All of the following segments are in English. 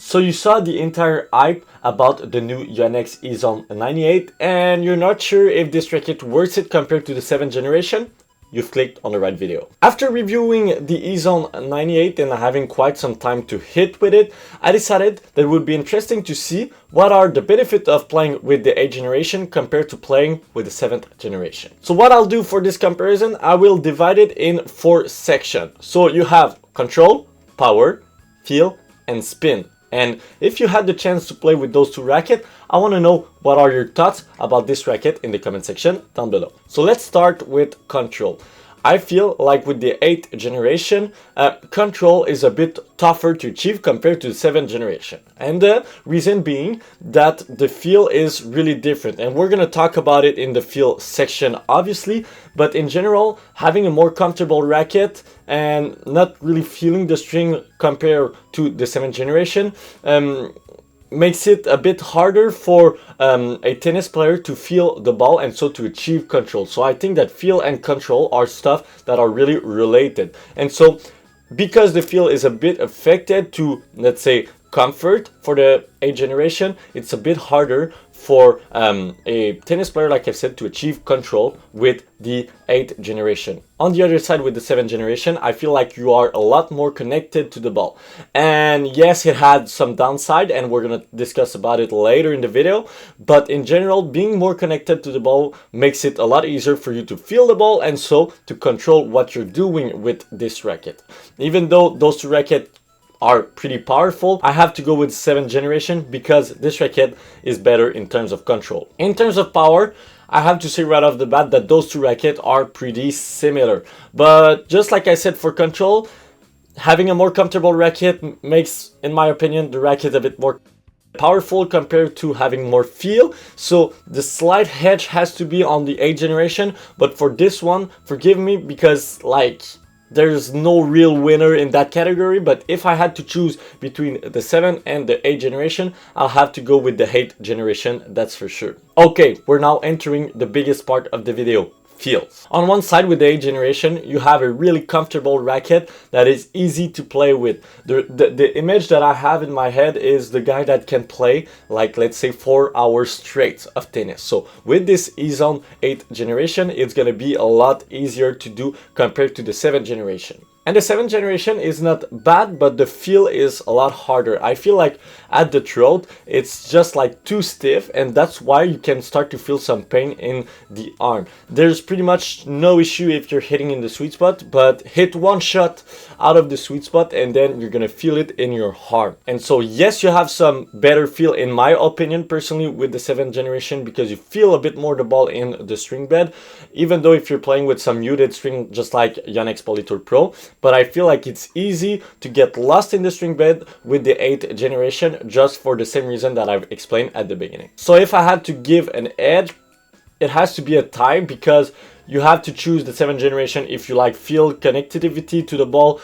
So you saw the entire hype about the new Yonex Ezone 98 and you're not sure if this racket worth it compared to the 7th generation? You've clicked on the right video. After reviewing the Ezone 98 and having quite some time to hit with it, I decided that it would be interesting to see what are the benefits of playing with the 8th generation compared to playing with the 7th generation. So what I'll do for this comparison, I will divide it in 4 sections. So you have control, power, feel, and spin. And if you had the chance to play with those 2 rackets, I want to know what are your thoughts about this racket in the comment section down below. So let's start with control. I feel like with the 8th generation, control is a bit tougher to achieve compared to the 7th generation. And the reason being that the feel is really different. And we're going to talk about it in the feel section, obviously. But in general, having a more comfortable racket and not really feeling the string compared to the 7th generation, makes it a bit harder for a tennis player to feel the ball and so to achieve control. So I think that feel and control are stuff that are really related. And so because the feel is a bit affected to, let's say, comfort for the 8th generation, it's a bit harder for a tennis player, like I said, to achieve control with the 8th generation. On the other side, with the 7th generation, I feel like you are a lot more connected to the ball. And yes, it had some downside, and we're gonna discuss about it later in the video. But in general, being more connected to the ball makes it a lot easier for you to feel the ball and so to control what you're doing with this racket. Even though those 2 rackets are pretty powerful, I have to go with 7th generation because this racket is better in terms of control. In terms of power, I have to say right off the bat that those 2 rackets are pretty similar. But just like I said for control, having a more comfortable racket makes, in my opinion, the racket a bit more powerful compared to having more feel. So the slight edge has to be on the 8th generation. But for this one, forgive me because there's no real winner in that category, but if I had to choose between the 7th and the 8th generation, I'll have to go with the 8th generation, that's for sure. Okay, we're now entering the biggest part of the video. Feels. On one side with the 8th generation, you have a really comfortable racket that is easy to play with. The image that I have in my head is the guy that can play like, let's say, 4 hours straight of tennis. So with this Ezone 8th generation, it's gonna be a lot easier to do compared to the 7th generation. And the 7th generation is not bad, but the feel is a lot harder. I feel like at the throat, it's just like too stiff, and that's why you can start to feel some pain in the arm. There's pretty much no issue if you're hitting in the sweet spot, but hit 1 shot out of the sweet spot and then you're gonna feel it in your arm. And so yes, you have some better feel, in my opinion, personally, with the 7th generation because you feel a bit more the ball in the string bed, even though if you're playing with some muted string just like Yonex Polytour Pro. But I feel like it's easy to get lost in the string bed with the 8th generation just for the same reason that I've explained at the beginning. So if I had to give an edge, it has to be a tie because you have to choose the 7th generation if you like feel connectivity to the ball,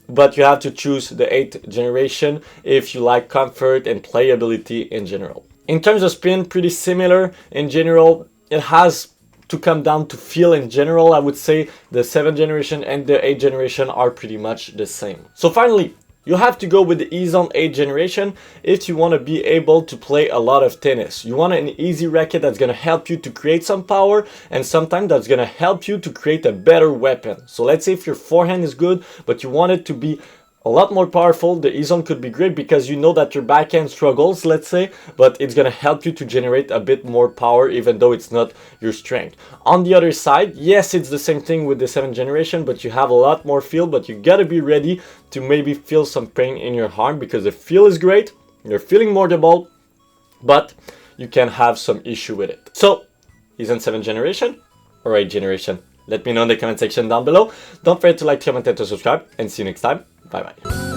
but you have to choose the 8th generation if you like comfort and playability in general. In terms of spin, pretty similar in general. It has to come down to feel in general. I would say the 7th generation and the 8th generation are pretty much the same. So finally, you have to go with the Ezone 8th generation if you want to be able to play a lot of tennis. You want an easy racket that's going to help you to create some power, and sometimes that's going to help you to create a better weapon. So let's say if your forehand is good, but you want it to be a lot more powerful, the Ezone could be great because you know that your backhand struggles, let's say, but it's going to help you to generate a bit more power even though it's not your strength. On the other side, yes, it's the same thing with the 7th generation, but you have a lot more feel, but you got to be ready to maybe feel some pain in your arm because the feel is great, you're feeling more the ball, but you can have some issue with it. So, Ezone 7th generation or 8th generation? Let me know in the comment section down below. Don't forget to like, comment, and to subscribe, and see you next time. Bye bye.